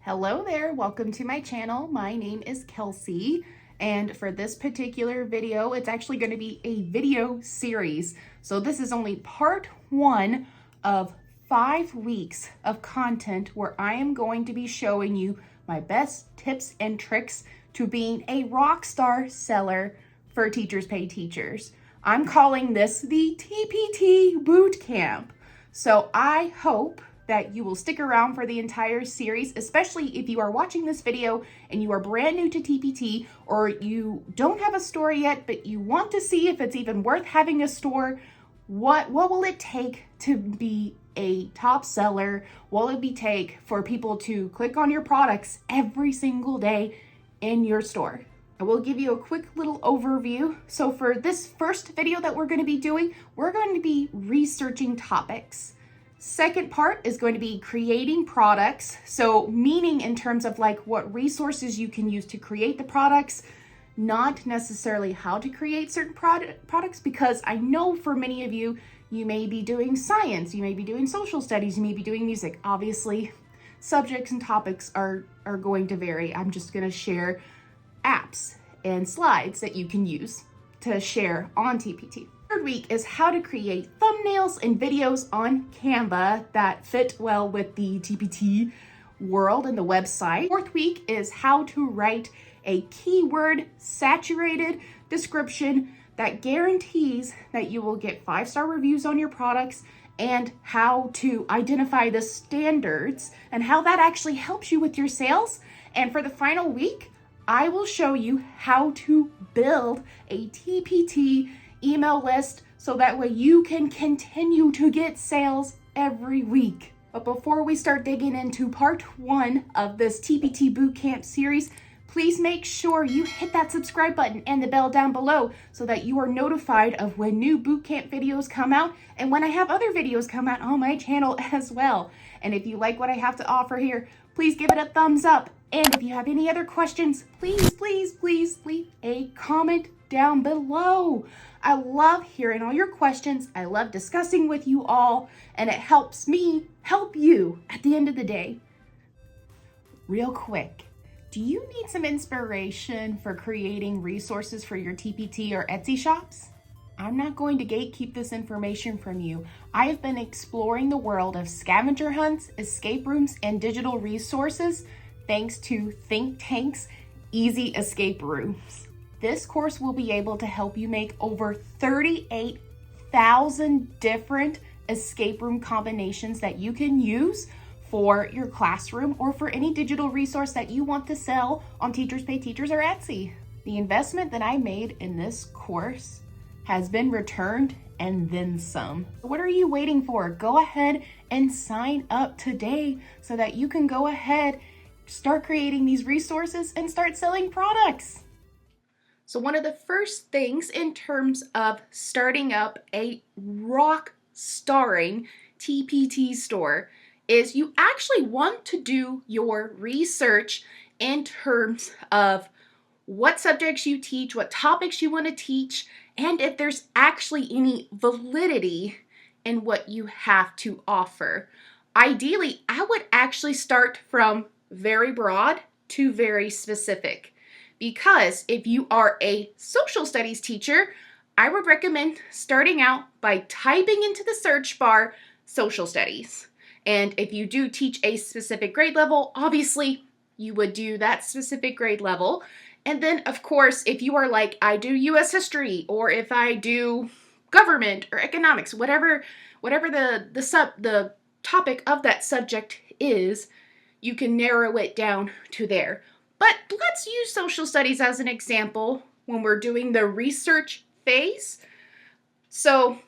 Hello there, welcome to my channel. My name is Kelsey, and for this particular video, it's actually going to be a video series. So this is only part one of 5 weeks of content where I am going to be showing you my best tips and tricks to being a rock star seller for Teachers Pay Teachers. I'm calling this the TPT Boot Camp. So I hope that you will stick around for the entire series, especially if you are watching this video and you are brand new to TPT, or you don't have a store yet, but you want to see if it's even worth having a store. What will it take to be a top seller? What will it take for people to click on your products every single day in your store? I will give you a quick little overview. So for this first video that we're going to be doing, we're going to be researching topics. Second part is going to be creating products. So meaning in terms of like what resources you can use to create the products, not necessarily how to create certain products, because I know for many of you, you may be doing science, you may be doing social studies, you may be doing music. Obviously, subjects and topics are going to vary. I'm just going to share apps and slides that you can use to share on TPT. Third week is how to create thumbnails and videos on Canva that fit well with the TPT world and the website. Fourth week is how to write a keyword saturated description that guarantees that you will get 5-star reviews on your products, and how to identify the standards and how that actually helps you with your sales. And for the final week, I will show you how to build a TPT email list so that way you can continue to get sales every week. But before we start digging into part one of this TPT Bootcamp series, please make sure you hit that subscribe button and the bell down below so that you are notified of when new bootcamp videos come out and when I have other videos come out on my channel as well. And if you like what I have to offer here, please give it a thumbs up. And if you have any other questions, please leave a comment down below. I love hearing all your questions. I love discussing with you all, and it helps me help you at the end of the day. Real quick, do you need some inspiration for creating resources for your TPT or Etsy shops? I'm not going to gatekeep this information from you. I have been exploring the world of scavenger hunts, escape rooms, and digital resources thanks to Think Tank's Easy Escape Rooms. This course will be able to help you make over 38,000 different escape room combinations that you can use for your classroom or for any digital resource that you want to sell on Teachers Pay Teachers or Etsy. The investment that I made in this course has been returned and then some. What are you waiting for? Go ahead and sign up today so that you can go ahead, start creating these resources and start selling products. So one of the first things in terms of starting up a rock starring TPT store is you actually want to do your research in terms of what subjects you teach, what topics you want to teach, and if there's actually any validity in what you have to offer. Ideally, I would actually start from very broad to very specific. Because if you are a social studies teacher, I would recommend starting out by typing into the search bar social studies. And if you do teach a specific grade level, obviously you would do that specific grade level. And then of course, if you are like, I do US history, or if I do government or economics, whatever the topic of that subject is, you can narrow it down to there. But let's use social studies as an example when we're doing the research phase. So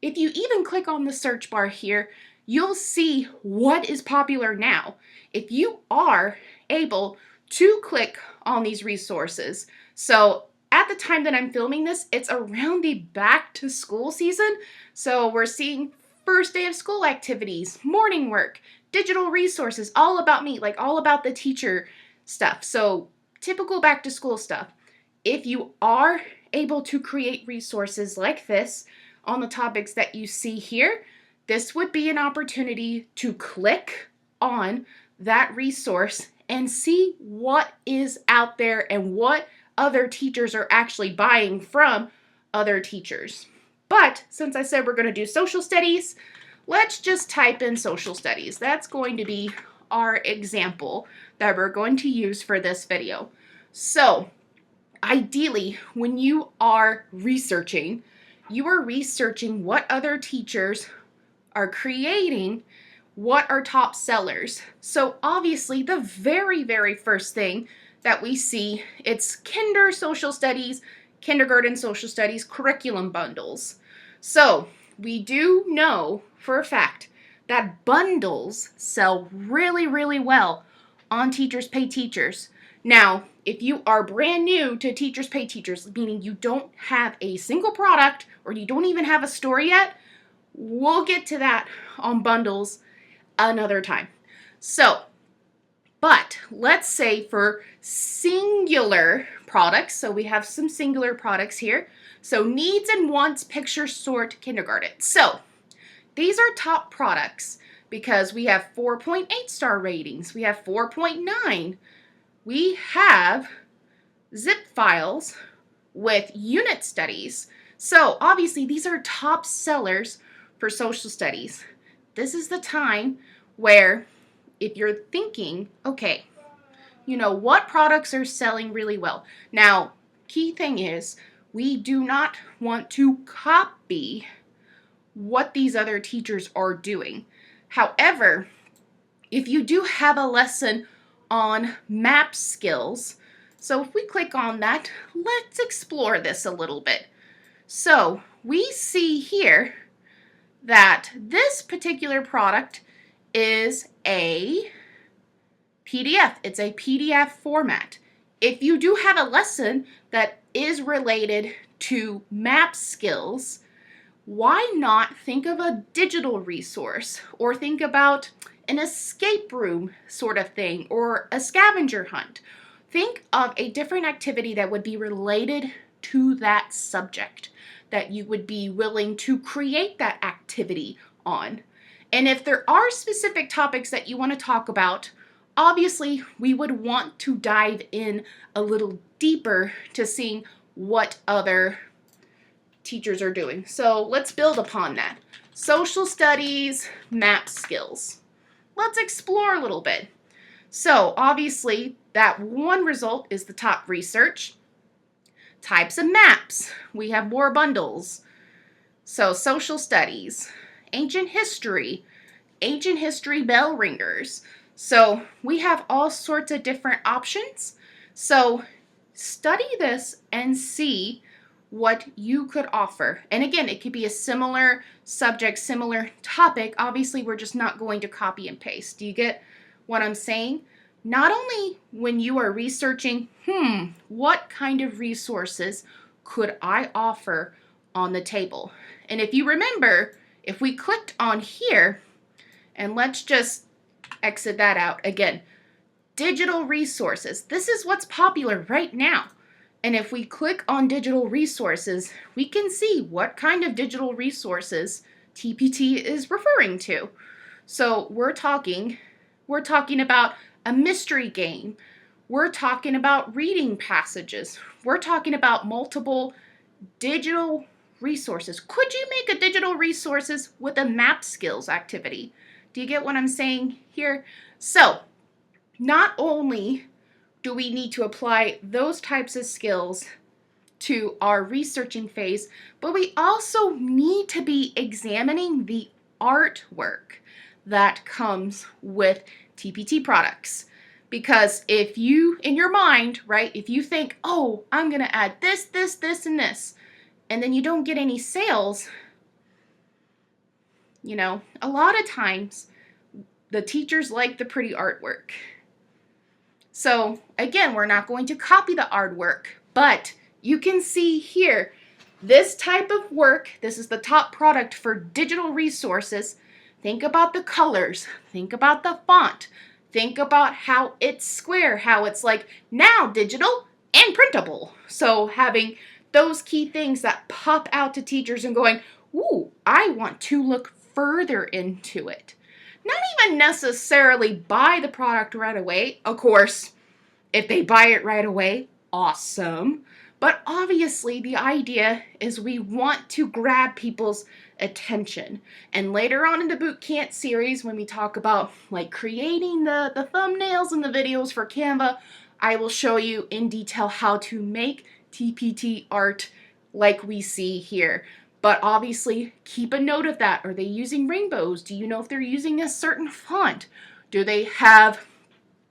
if you even click on the search bar here, you'll see what is popular now. If you are able to click on these resources. So at the time that I'm filming this, it's around the back to school season. So we're seeing first day of school activities, morning work, digital resources, all about me, like all about the teacher stuff. So typical back to school stuff. If you are able to create resources like this on the topics that you see here, this would be an opportunity to click on that resource and see what is out there and what other teachers are actually buying from other teachers. But since I said we're going to do social studies, let's just type in social studies. That's going to be our example that we're going to use for this video. So ideally, when you are researching what other teachers are creating, what are top sellers. So obviously the very, very first thing that we see, it's kindergarten social studies curriculum bundles. So we do know for a fact that bundles sell really, really well on Teachers Pay Teachers. Now, if you are brand new to Teachers Pay Teachers, meaning you don't have a single product or you don't even have a store yet, we'll get to that on bundles another time. So, but let's say for singular products, so we have some singular products here. So needs and wants, picture, sort, kindergarten. So these are top products because we have 4.8 star ratings. We have 4.9. We have zip files with unit studies. So obviously these are top sellers for social studies. This is the time where if you're thinking, okay, what products are selling really well? Now, key thing is we do not want to copy what these other teachers are doing. However, if you do have a lesson on map skills, so if we click on that, let's explore this a little bit. So we see here that this particular product is a PDF. It's a PDF format. If you do have a lesson that is related to map skills, why not think of a digital resource or think about an escape room sort of thing or a scavenger hunt? Think of a different activity that would be related to that subject that you would be willing to create that activity on. And if there are specific topics that you want to talk about, obviously we would want to dive in a little deeper to seeing what other teachers are doing. So let's build upon that. Social studies, map skills. Let's explore a little bit. So obviously that one result is the top research. Types of maps. We have more bundles. So social studies, ancient history bell ringers. So we have all sorts of different options. So study this and see what you could offer. And again, it could be a similar subject, similar topic. Obviously, we're just not going to copy and paste. Do you get what I'm saying? Not only when you are researching, what kind of resources could I offer on the table? And if you remember, if we clicked on here, and let's just exit that out again, digital resources. This is what's popular right now. And if we click on digital resources, we can see what kind of digital resources TPT is referring to. So we're talking about a mystery game. We're talking about reading passages. We're talking about multiple digital resources. Could you make a digital resources with a map skills activity? Do you get what I'm saying here? So not only do we need to apply those types of skills to our researching phase, but we also need to be examining the artwork that comes with TPT products. Because if you, in your mind, right, if you think, oh, I'm going to add this, this, this, and this, and then you don't get any sales, a lot of times the teachers like the pretty artwork. So again, we're not going to copy the artwork, but you can see here, this type of work, this is the top product for digital resources. Think about the colors, think about the font, think about how it's square, how it's like now digital and printable. So having those key things that pop out to teachers and going, ooh, I want to look further into it. not even necessarily buy the product right away. Of course, if they buy it right away, awesome. But obviously the idea is we want to grab people's attention. And later on in the boot camp series, when we talk about like creating the thumbnails and the videos for Canva, I will show you in detail how to make TPT art like we see here. But obviously keep a note of that. Are they using rainbows? Do you know if they're using a certain font? Do they have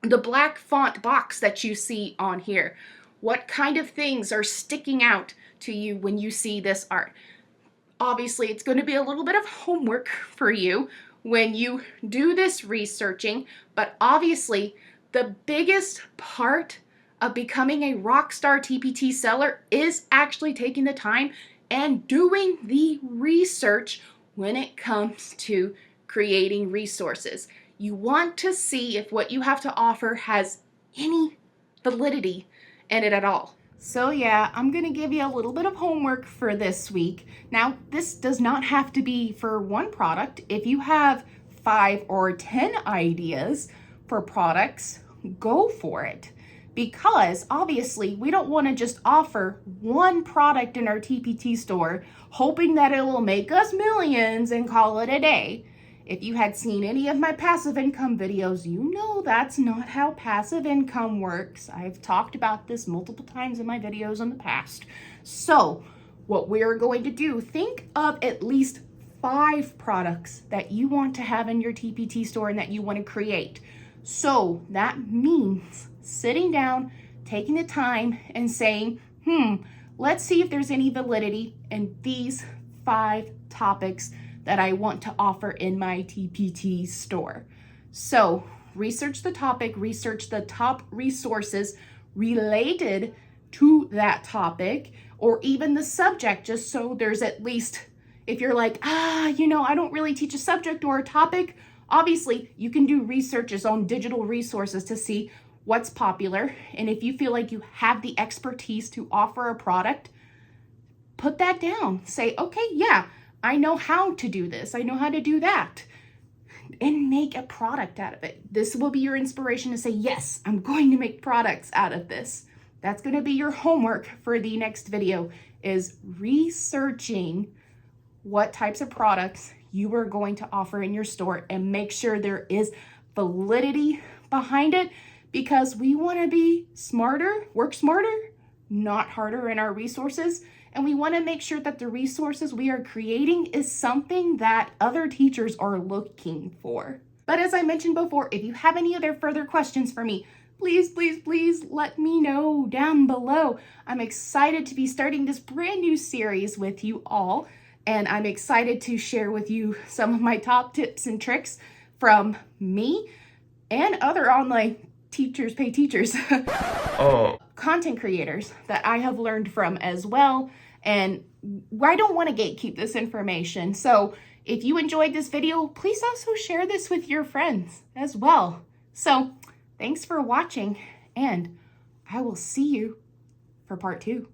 the black font box that you see on here? What kind of things are sticking out to you when you see this art? Obviously, it's going to be a little bit of homework for you when you do this researching, but obviously, the biggest part of becoming a rockstar TPT seller is actually taking the time and doing the research when it comes to creating resources. You want to see if what you have to offer has any validity in it at all. So yeah, I'm going to give you a little bit of homework for this week. Now, this does not have to be for one product. If you have 5 or 10 ideas for products, go for it. Because obviously we don't want to just offer one product in our TPT store hoping that it will make us millions and call it a day. If you had seen any of my passive income videos, you know that's not how passive income works. I've talked about this multiple times in my videos in the past. So what we're going to do, think of at least 5 products that you want to have in your TPT store and that you want to create. So that means sitting down, taking the time and saying, let's see if there's any validity in these 5 topics that I want to offer in my TPT store. So research the topic, research the top resources related to that topic, or even the subject, just so there's at least, if you're like, I don't really teach a subject or a topic, obviously you can do researches on digital resources to see what's popular. And if you feel like you have the expertise to offer a product, put that down. Say, okay, yeah, I know how to do this. I know how to do that. And make a product out of it. This will be your inspiration to say, yes, I'm going to make products out of this. That's going to be your homework for the next video, is researching what types of products you are going to offer in your store and make sure there is validity behind it, because we want to be smarter, work smarter, not harder in our resources. And we want to make sure that the resources we are creating is something that other teachers are looking for. But as I mentioned before, if you have any other further questions for me, please, please, please let me know down below. I'm excited to be starting this brand new series with you all. And I'm excited to share with you some of my top tips and tricks from me and other online teachers pay teachers. Content creators that I have learned from as well. And I don't want to gatekeep this information. So if you enjoyed this video, please also share this with your friends as well. So thanks for watching, and I will see you for part 2.